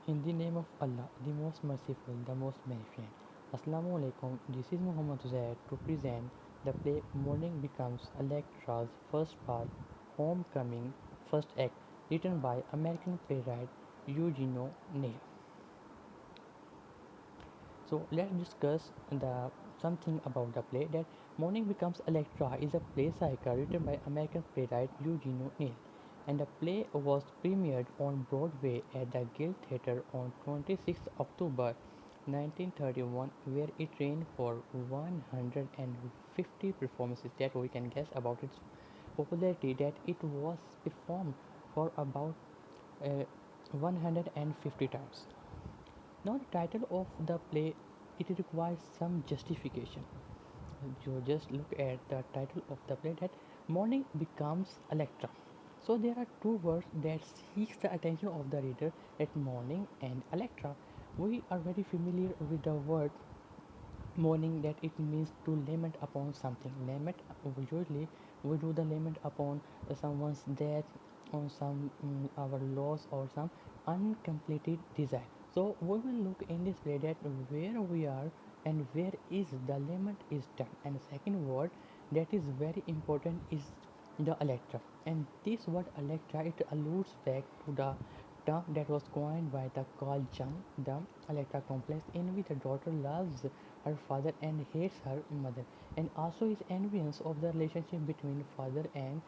In the name of Allah, the most merciful, the most beneficent. Assalamu alaikum. This is Muhammad Zaid to present the play Morning Becomes Electra's first part, Homecoming, first act, written by American playwright Eugenio Neil. So let's discuss the something about the play. That Morning Becomes Electra is a play cycle written by American playwright Eugenio Neil, and the play was premiered on Broadway at the Guild Theatre on 26 October 1931, where it ran for 150 performances. That we can guess about its popularity. That it was performed for about uh, 150 times. Now, the title of the play, it requires some justification. You just look at the title of the play, that Morning Becomes Electra. So there are two words that seeks the attention of the reader, at morning and Electra. We are very familiar with the word mourning, that it means to lament upon something. Lament, usually we do the lament upon someone's death, on some our loss, or some uncompleted desire. So we will look in this play that where we are and where is the lament is done. And the second word that is very important is the Electra, and this word Electra, it alludes back to the term that was coined by the Carl Jung, the Electra complex, in which a daughter loves her father and hates her mother, and also is envious of the relationship between father and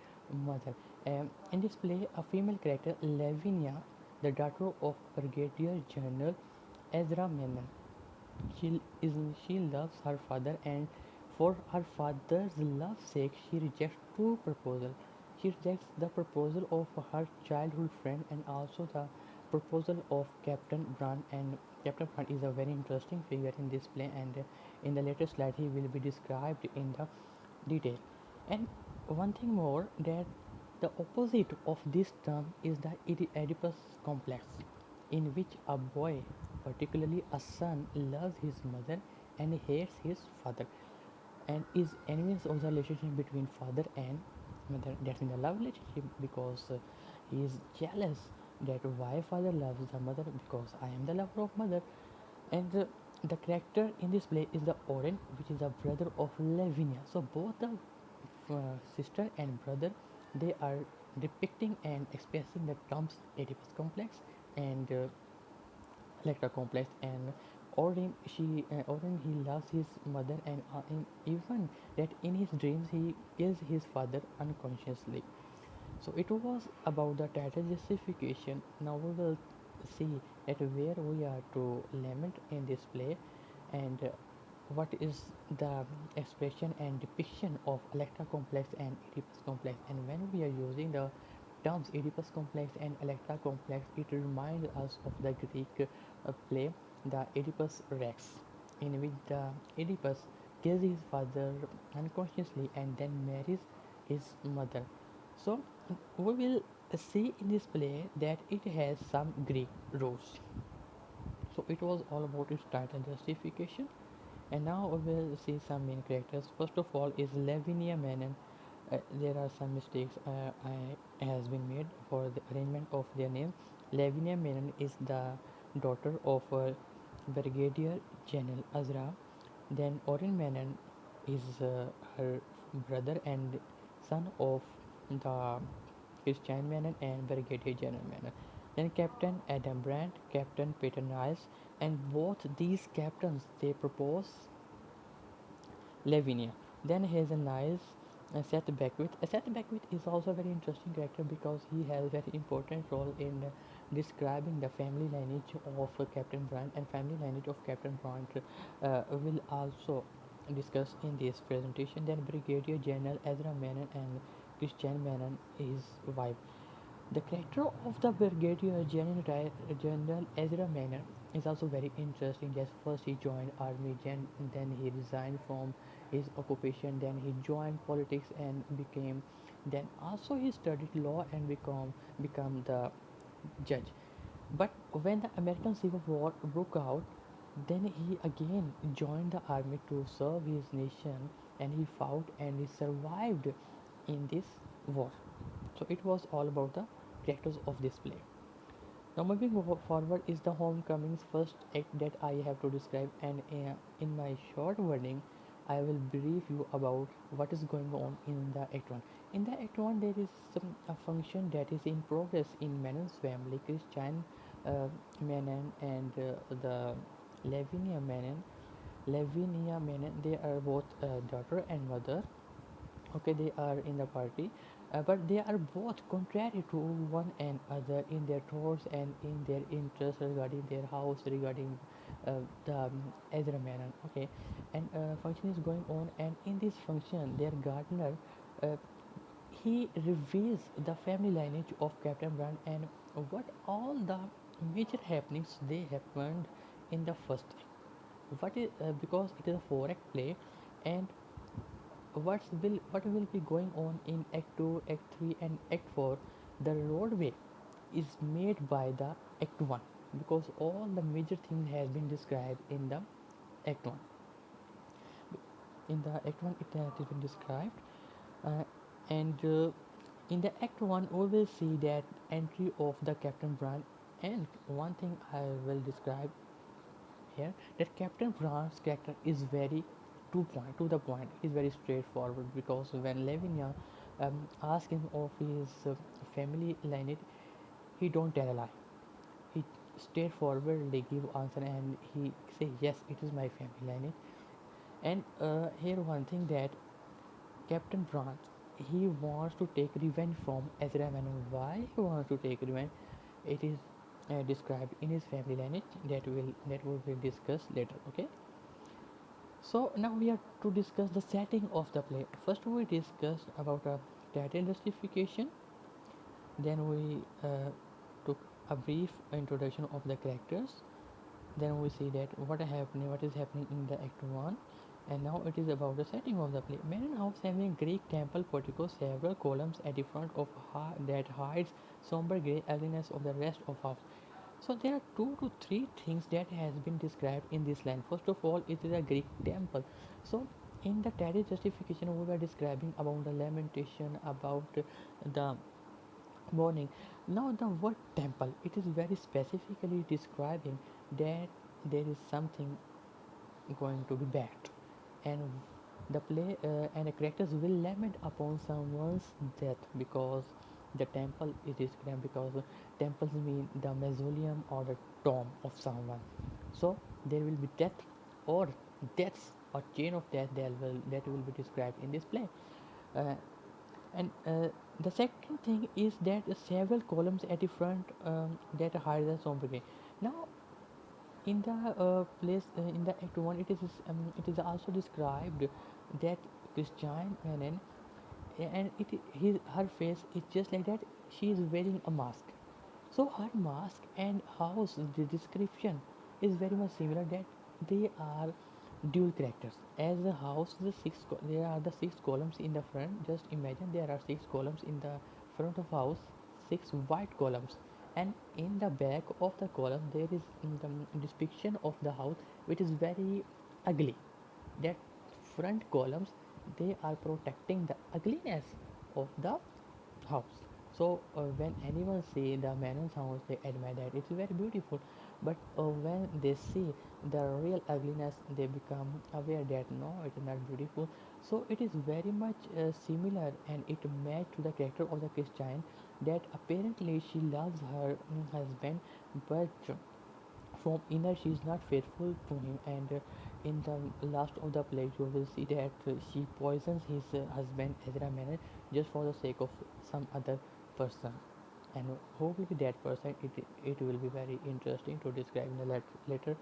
mother. In this play, a female character, Lavinia, the daughter of Brigadier General Ezra Menon, she is she loves her father, and for her father's love's sake, she rejects two proposals. She rejects the proposal of her childhood friend and also the proposal of Captain Brand. And Captain Brand is a very interesting figure in this play, and in the later slide, he will be described in the detail. And one thing more, that the opposite of this term is the Oedipus complex, in which a boy, particularly a son, loves his mother and hates his father, and is envious of the relationship between father and mother. That's in the love relationship, because he is jealous that why father loves the mother, because I am the lover of mother. And the character in this play is the Oren, which is the brother of Lavinia. So both the sister and brother, they are depicting and expressing the terms Oedipus complex and Electra complex. And Oren, he loves his mother, and even that in his dreams he kills his father unconsciously. So it was about the title justification. Now we will see that where we are to lament in this play, and what is the expression and depiction of Electra complex and Oedipus complex. And when we are using the terms Oedipus complex and Electra complex, it reminds us of the Greek play, the Oedipus Rex, in which the Oedipus kills his father unconsciously and then marries his mother. So we will see in this play that it has some Greek roots. So it was all about its title justification. And now we will see some main characters. First of all is Lavinia Menon. There are some mistakes has been made for the arrangement of their name. Lavinia Menon is the daughter of Brigadier General Azra. Then Oren Menon is her brother and son of the Christian Menon and Brigadier General Menon. Then Captain Adam Brandt, Captain Peter Niles, and both these captains, they propose Lavinia. Then has a nice Seth Beckwith. Seth Beckwith is also a very interesting character, because he has a very important role in describing the family lineage of Captain Brand, and family lineage of Captain Brand will also discuss in this presentation. Then Brigadier General Ezra Menon and Christian Menon, his wife. The character of the Brigadier General Ezra Manor is also very interesting. Just first he joined army, then he resigned from his occupation, then he joined politics and became, then also he studied law and become the judge. But when the American Civil War broke out, then he again joined the army to serve his nation, and he fought and he survived in this war. So it was all about the characters of this play. Now, moving forward is the Homecoming's first act that I have to describe, and in my short wording, I will brief you about what is going on in the Act 1. In the Act 1, there is a function that is in progress in Menon's family. Christian Menon and the Lavinia Menon. Lavinia Menon, they are both daughter and mother. Okay, they are in the party, but they are both contrary to one another in their thoughts and in their interests regarding their house, regarding the Ezra Manon. Okay, and function is going on, and in this function their gardener, uh, he reveals the family lineage of Captain Brand and what all the major happenings they happened in the first act. What is because it is a four act play, and what will be going on in act 2, act 3, and act 4. The roadway is made by the act 1, because all the major things has been described in the act 1. In the act 1 it has been described, uh, and in the act 1 we will see that entry of the Captain Brand. And one thing I will describe here, that Captain Brand's character is very to the point. He's very straightforward, because when Lavinia asks him of his family lineage, he don't tell a lie. He straightforwardly give answer, and he say yes, it is my family lineage. And here one thing, that Captain Brand, he wants to take revenge from Ezra Manon. Why he wants to take revenge? It is described in his family lineage, that will be discussed later. Okay. So now we are to discuss the setting of the play. First we discussed about a title justification, then we took a brief introduction of the characters, then we see that what is happening in the act 1, and now it is about the setting of the play. Manon House having Greek temple portico, several columns at the front of that hides somber grey ugliness of the rest of house. So there are two to three things that has been described in this line. First of all, it is a Greek temple. So in the Tariff justification, we were describing about the lamentation, about the mourning. Now the word temple, it is very specifically describing that there is something going to be bad, and the play and the characters will lament upon someone's death, because the temple is described, because temples mean the mausoleum or the tomb of someone. So there will be death or deaths or chain of death that will be described in this play. uh, and the second thing is that several columns at the front that hide the sombre. Now in the place in the act 1, it is also described that Christian Menon, and her face is just like that. She is wearing a mask, so her mask and house, the description is very much similar, that they are dual characters. As the house, there are the six columns in the front. Just imagine there are six columns in the front of house, six white columns, and in the back of the column there is the depiction of the house, which is very ugly. That front columns, they are protecting the ugliness of the house. So when anyone see the Manon's house, they admire that it's very beautiful. But when they see the real ugliness, they become aware that no, it is not beautiful. So it is very much similar, and it matched to the character of the Christian, that apparently she loves her husband, but from inner she is not faithful to him. And in the last of the play, you will see that she poisons his husband Ezra Manon, just for the sake of some other person. And who will be that person, it will be very interesting to describe in the later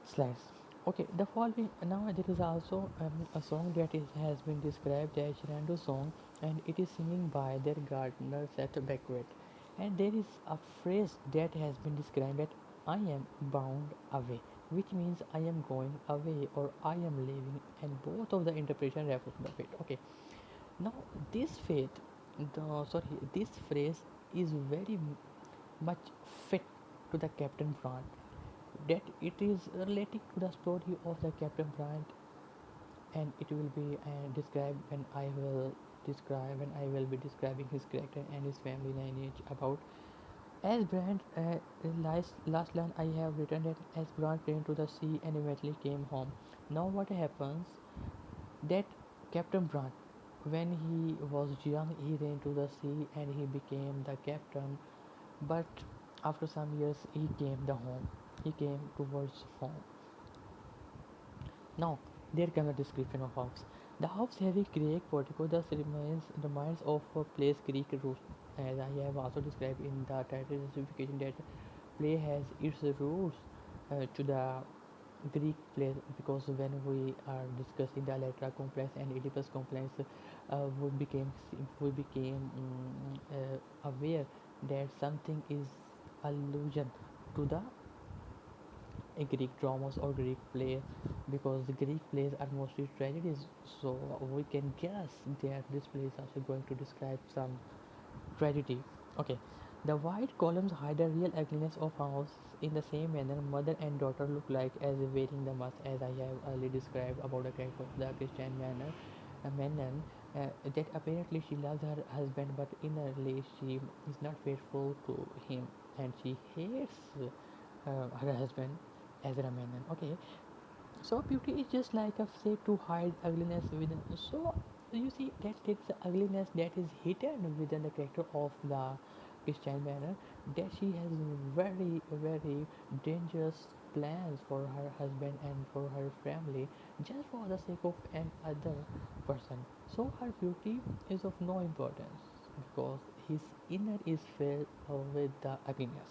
slides. Okay, the following, now there is also a song that has been described as Shenandoah song, and it is singing by their gardeners at a banquet. And there is a phrase that has been described that I am bound away, which means I am going away or I am leaving, and both of the interpretation refer to the fate. Okay, now this fate, this phrase is very much fit to the Captain Brand, that it is relating to the story of the Captain Brand, and it will be described when I will be describing his character and his family lineage about. As Brand, last line I have written that as Brand came to the sea and eventually came home. Now what happens that Captain Brand, when he was young, he ran to the sea and he became the captain. But after some years, he came the home. He came towards home. Now, there comes a description of house. The house has a Greek portico thus reminds of a place Greek roots. As I have also described in the title justification that play has its roots to the Greek play because when we are discussing the Electra complex and Oedipus complex, we became aware that something is allusion to the Greek dramas or Greek plays because the Greek plays are mostly tragedies. So we can guess that this play is also going to describe some tragedy. Okay, the white columns hide the real ugliness of house. In the same manner, mother and daughter look like as wearing the mask, as I have earlier described about the character of the Christian manner. Menon, that apparently she loves her husband, but innerly she is not faithful to him, and she hates her husband as a Menon. Okay, so beauty is just like a say to hide ugliness within. So you see that it's the ugliness that is hidden within the character of the Christian manner. That she has very dangerous plans for her husband and for her family just for the sake of another person. So her beauty is of no importance because his inner is filled with the ugliness.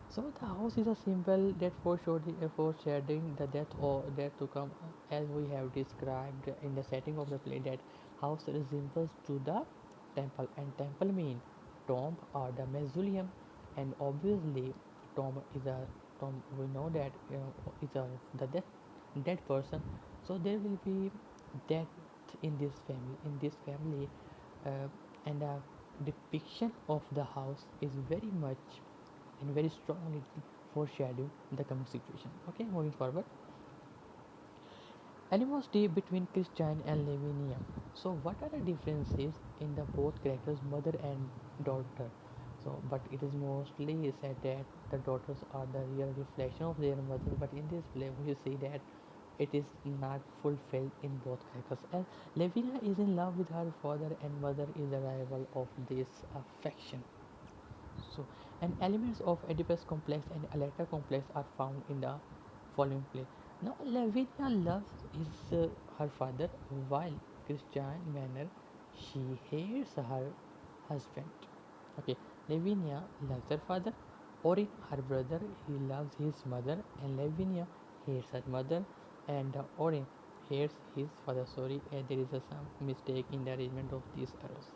So the house is a symbol that foreshadowing the death or death to come, as we have described in the setting of the play. That house resembles to the temple, and temple mean tomb or the mausoleum, and obviously tomb is a tomb. We know that is a the dead person. So there will be death in this family. Uh, and the depiction of the house is very much and very strongly foreshadow the coming situation. Okay, moving forward. Animosity between Christian and Lavinia. So, what are the differences in the both characters, mother and daughter? So, but it is mostly said that the daughters are the real reflection of their mother. But in this play, we see that it is not fulfilled in both characters. And Lavinia is in love with her father, and mother is the rival of this affection. So, and elements of Oedipus complex and Electra complex are found in the following play. Now, Lavinia loves her father, while Christian Manner she hates her husband. Okay, Lavinia loves her father, Orin her brother, he loves his mother, and Lavinia hates her mother, and Orin hates his father. Sorry, there is some mistake in the arrangement of these arrows.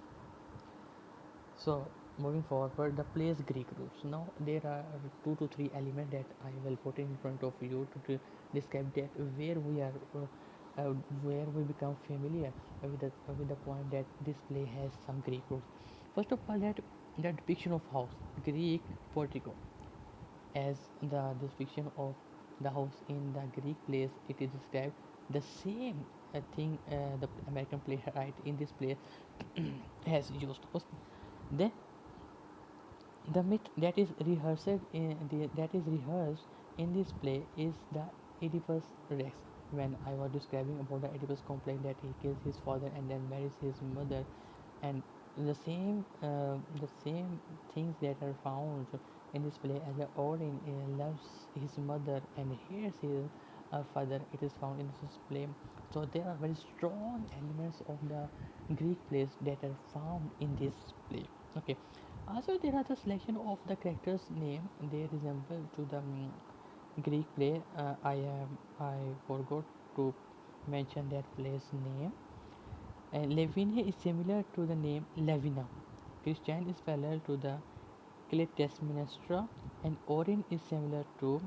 So moving forward, the play's Greek roots. Now there are two to three elements that I will put in front of you to describe that uh, where we become familiar with the point that this play has some Greek roots. First of all, that the depiction of house, Greek portico, as the depiction of the house in the Greek plays, it is described the same thing the American playwright in this play has used. Then the myth that is rehearsed in this play is the Oedipus Rex. When I was describing about the Oedipus complex that he kills his father and then marries his mother, and the same things that are found in this play as the Odin loves his mother and hates his father. It is found in this play. So there are very strong elements of the Greek plays that are found in this play. Okay, also, there are the selection of the characters' name. They resemble to the Greek play. I forgot to mention that play's name. Lavinia is similar to the name Lavina. Christian is parallel to the Clytemnestra, and Orin is similar to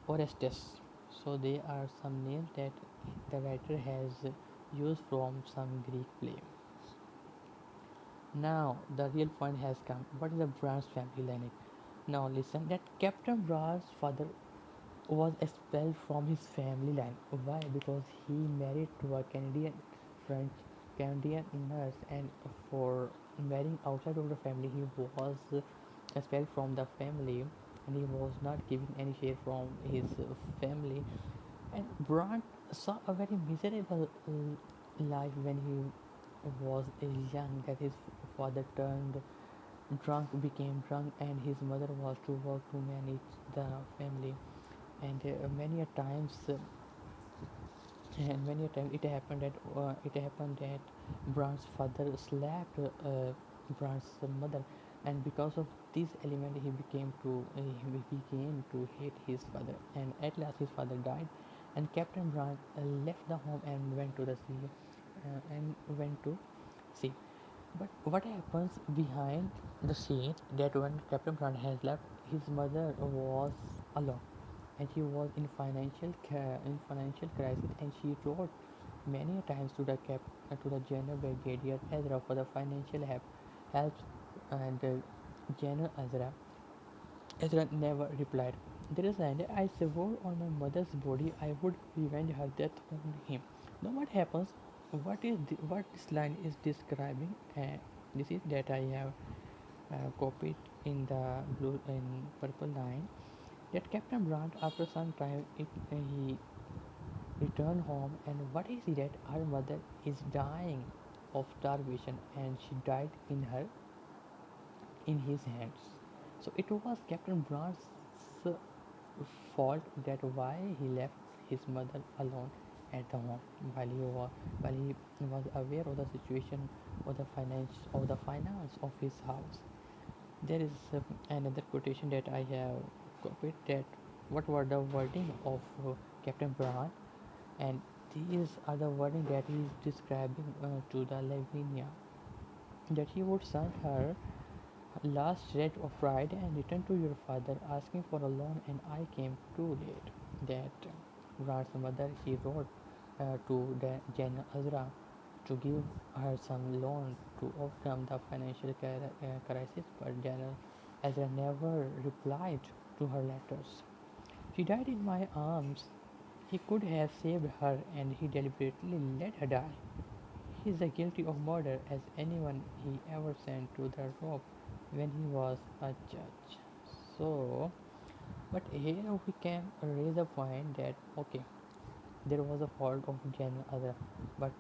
Orestes. So they are some names that the writer has used from some Greek play. Now the real point has come. What is the Brand's family lineage? Now listen that Captain Bra's father was expelled from his family line. Why? Because he married to a French Canadian nurse, and for marrying outside of the family, he was expelled from the family, and he was not given any share from his family. And Brant saw a very miserable life when he was young. That his father turned drunk, became drunk, and his mother was to work to manage the family. And many a times, and many a time it happened that Brant's father slapped Brant's mother, and because of this element, he began to hate his father. And at last, his father died, and Captain Brant left the home and went to sea. But what happens behind the scene that when Captain Brant has left, his mother was alone, and she was in financial crisis, and she wrote many times to the General Brigadier Ezra for the financial help, and General Ezra never replied. There is an I swore on my mother's body I would revenge her death on him. Now what happens? What this line is describing? This is that I have copied in the blue in purple line. That Captain Brant, after some time, he returned home, and what he see that her mother is dying of starvation, and she died in his hands. So it was Captain Brant's fault that why he left his mother alone at the home while he was aware of the situation of the finance of his house. There is another quotation that I have copied that what were the wording of Captain Brant, and these are the wording that he is describing to the Lavinia, that he would send her last shred of pride and return to your father asking for a loan, and I came too late. That Brant's mother, she wrote to the General Azra to give her some loan to overcome the financial crisis, but General Ezra never replied to her letters. She died in my arms. He could have saved her, and he deliberately let her die. He is as guilty of murder as anyone he ever sent to the rope when he was a judge. So, but here we can raise a point that okay, there was a fault of General Azra, but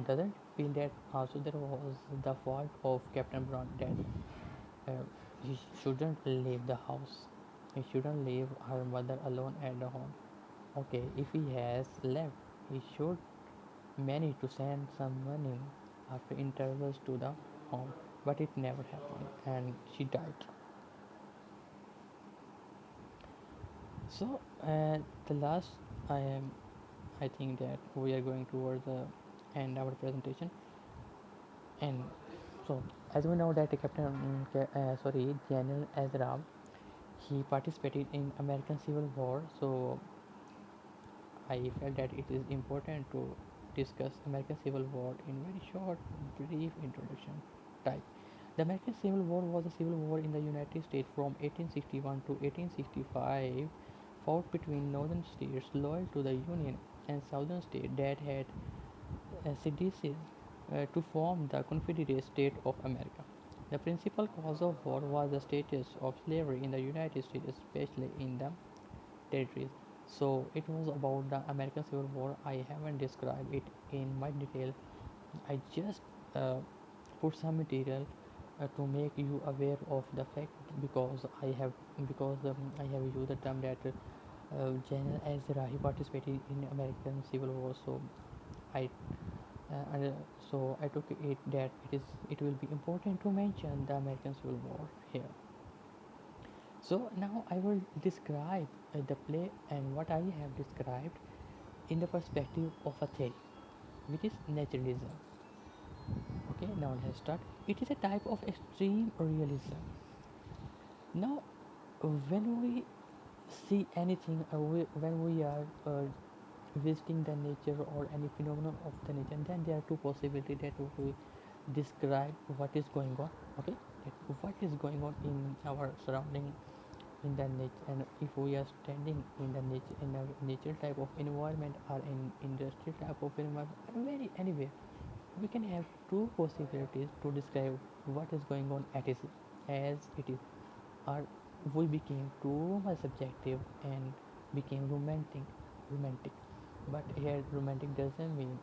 doesn't feel that also there was the fault of Captain Brown that he shouldn't leave the house. He shouldn't leave her mother alone at the home. Okay, if he has left, he should manage to send some money after intervals to the home, but it never happened, and she died. So, the last, I am, I think that we are going towards the end our presentation, and so as we know that the General Ezra, he participated in American Civil War. So I felt that it is important to discuss American Civil War in very short, brief introduction type. The American Civil War was a civil war in the United States from 1861 to 1865, fought between northern states loyal to the Union and southern states that had seceded to form the Confederate States of America. The principal cause of war was the status of slavery in the United States, especially in the territories. So it was about the American Civil War. I haven't described it in much detail. I just uh, put some material to make you aware of the fact, because I have used the term that General Ezra he participated in American Civil War. So I and so I took it that it will be important to mention the American Civil War here. So now I will describe the play and what I have described in the perspective of a theory, which is naturalism. Okay, now let's start. It is a type of extreme realism. Now, when we see anything, when we are visiting the nature or any phenomenon of the nature, then there are two possibilities that we describe what is going on. Okay, that what is going on in our surrounding in the nature, and if we are standing in the nature in a nature type of environment or in industrial type of environment, very anywhere, we can have two possibilities to describe what is going on at its as it is, or we became too much subjective and became romantic. But here romantic doesn't mean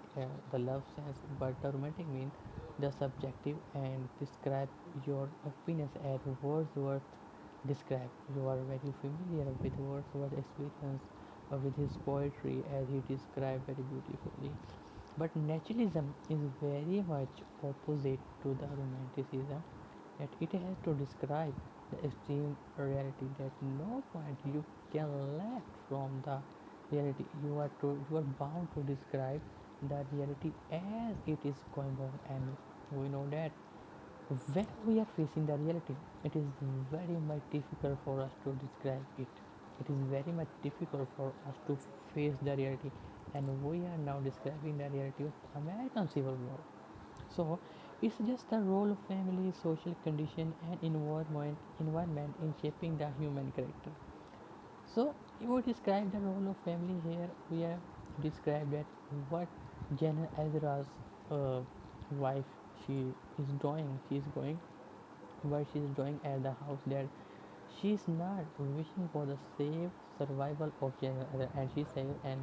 the love sense, but the romantic means the subjective and describe your opinions as Wordsworth describe. You are very familiar with Wordsworth's experience with his poetry as he described very beautifully. But naturalism is very much opposite to the romanticism, that it has to describe the extreme reality, that no point you can left from the reality. You are bound to describe the reality as it is going on, and we know that when we are facing the reality, it is very much difficult for us to describe it. It is very much difficult for us to face the reality, and we are now describing the reality of American Civil War. So it's just the role of family, social condition, and environment in shaping the human character. So if we describe the role of family here, we have described that what General Ezra's uh, wife she is doing. She is going what she is doing at the house, that she is not wishing for the safe survival of General Ezra, and she says, and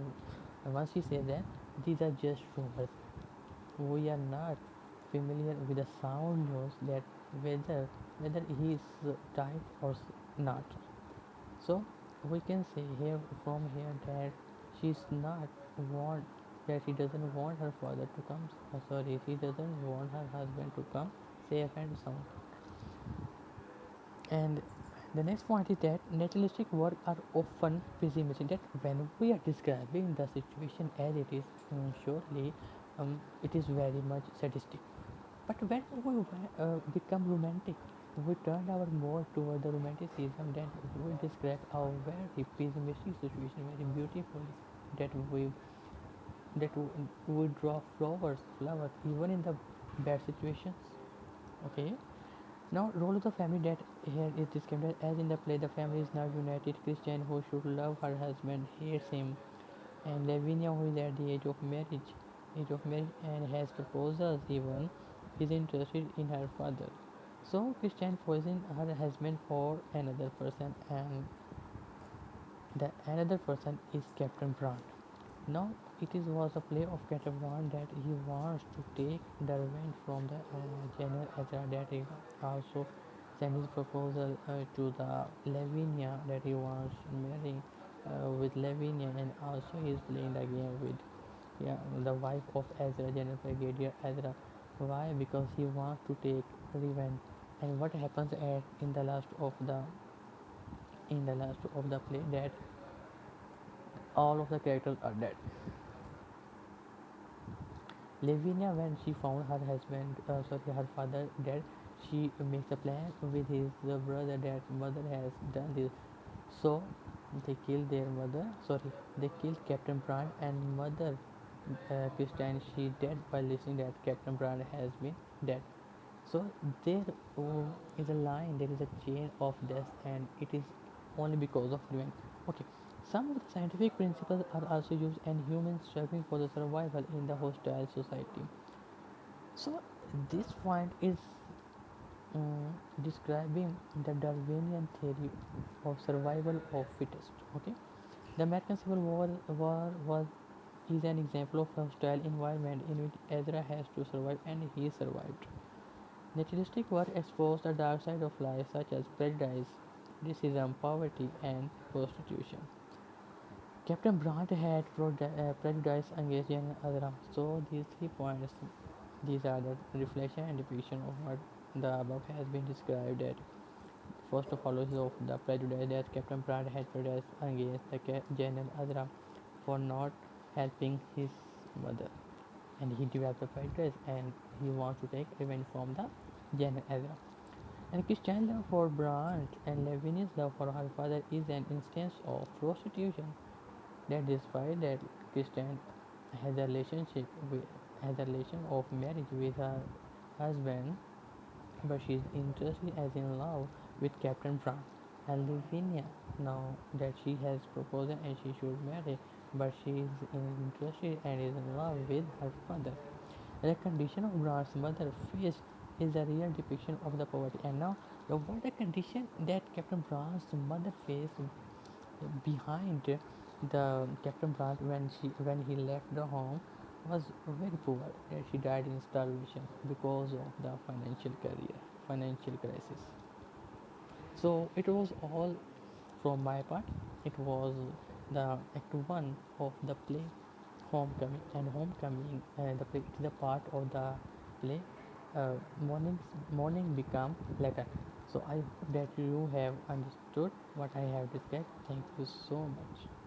once she says that these are just rumors, we are not familiar with the sound news that whether he is died or not. So we can say here from here that she's not want that she doesn't want her father to come. Sorry, she doesn't want her husband to come safe and sound. And the next point is that naturalistic work are often pessimistic. That when we are describing the situation as it is, surely it is very much sadistic. But when we become romantic, we turn our more toward the romanticism. Then we describe our very pessimistic situation very beautifully. That we draw flowers even in the bad situations. Okay. Now, role of the family, that here is described as in the play. The family is now united. Christian, who should love her husband, hates him, and Lavinia, who is at the age of marriage, and has proposals even, is interested in her father. So Christian poisons her husband for another person, and the another person is Captain Brand. Now it is was a play of Captain Brand that he wants to take the revenge from the General Ezra, that he also sent his proposal to the Lavinia, that he wants to marry with Lavinia, and also he is playing the game with, yeah, the wife of Ezra, General Brigadier Ezra. Why? Because he wants to take revenge. And what happens in the last of the play, that all of the characters are dead. Lavinia, when she found her her father dead, she makes a plan with his brother that mother has done this. So they kill their mother. Sorry, they kill Captain Brand, and mother Christine, she dead by listening that Captain Brand has been dead. So there is a line, there is a chain of death, and it is only because of revenge. Okay, some of the scientific principles are also used in humans struggling for the survival in the hostile society. So this point is describing the Darwinian theory of survival of fittest. Okay, the American Civil War was is an example of a hostile environment in which Ezra has to survive, and he survived. Naturalistic work exposed the dark side of life, such as prejudice, racism, poverty, and prostitution. Captain Brant had prejudice against young Azram. So these 3 points, these are the reflection and depiction of what the above has been described. That first of all is of the prejudice, that Captain Brant had prejudice against the General Azram for not helping his mother, and he developed a prejudice, and he wants to take revenge from the General Ezra. And Christian love for Brandt and Lavinia's love for her father is an instance of prostitution, that despite that Christian has a relationship with has a relation of marriage with her husband, but she is interested as in love with Captain Brandt. And Lavinia, now that she has proposed and she should marry, but she is interested and is in love with her father. The condition of Brandt's mother faced is a real depiction of the poverty. And now What the condition that Captain Brown's mother faced behind the Captain Brown when he left the home was very poor. She died in starvation because of the financial crisis. So it was all from my part. It was the act one of the play Homecoming, and Homecoming the play is a part of the play morning become later. So I hope that you have understood what I have described. Thank you so much.